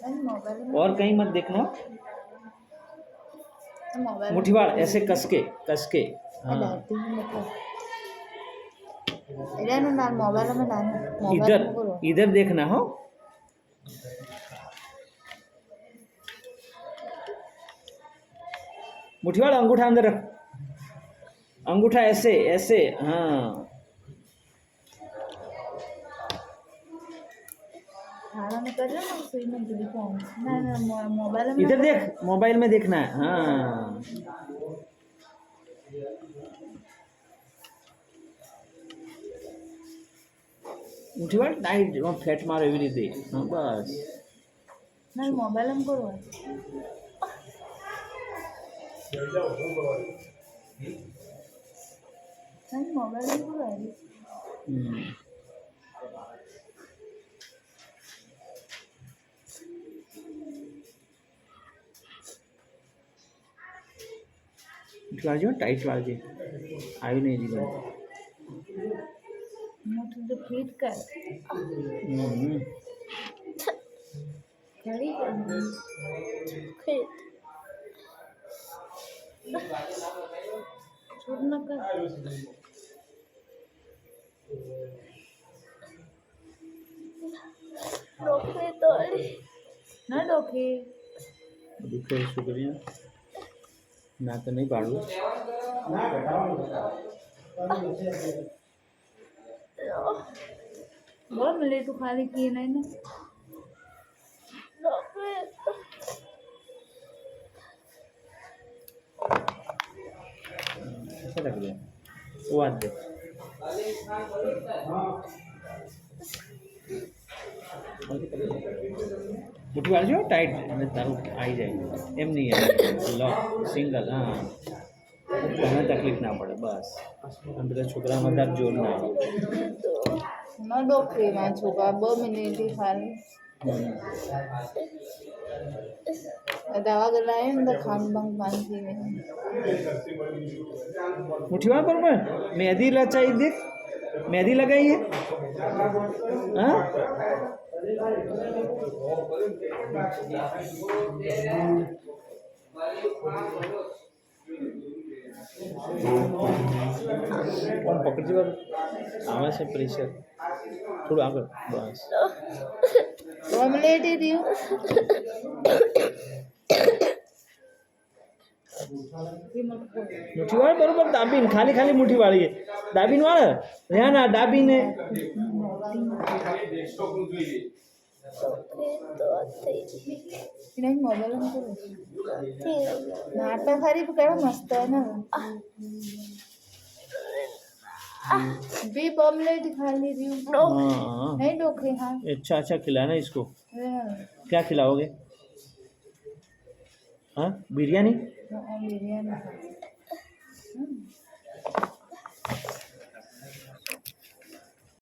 और कहीं मत देखना। मुठीवाड़ ऐसे कस के। हाँ इधर इधर देखना हो। मुठीवाड़ अंगूठा अंदर रख, अंगूठा ऐसे ऐसे। हाँ इधर देख, मोबाइल में देखना है। हाँ मुठीवाड़ टाइट फेट मारो एवी रीते। हाँ बस मोबाइल में करो मोबाइल में करो વાળજો ટાઈટ વાળજે, આવી નહીં જીવન तो फिट कर खड़ी कर फिट छोड़ न कर डोके तो ना डोके दुखे शुक्रिया ना तो नहीं पाड़ू। बहुत मिले तो खाली किए नहीं ना ऐसा लग रहा है वो आज दे मुठी वाली जो टाइट में तारू आई जाएगी एम नहीं है लॉक सिंगल। हाँ कोई तकलीफ ना पड़े बस हम तो छोकरा मत जोर ना આવે ना डोके ना छोका 2 मिनिट ही खाली दवा गलाए तो खान बंग पानी थी में मुठीवाड़ बरोबर मेहंदी रचाई देख, मेहंदी लगाई है। हाँ कौन पकड़ती बार आवाज से प्रेशर थोड़ा आगे बस ऑमलेट ही दियो मुठीवाड़ बरोबर दाबीन खाली खाली मुठीवाड़ी है दाबीन वाला ध्यान आ दाबीन है नहीं मोबाइल में करो नाटक खरी पकड़ा मस्त है ना बीफ ऑमलेट खा ली रही हूँ नहीं डोखे हाँ अच्छा अच्छा खिलाना इसको। क्या खिलाओगे? हाँ बिरयानी बिरयानी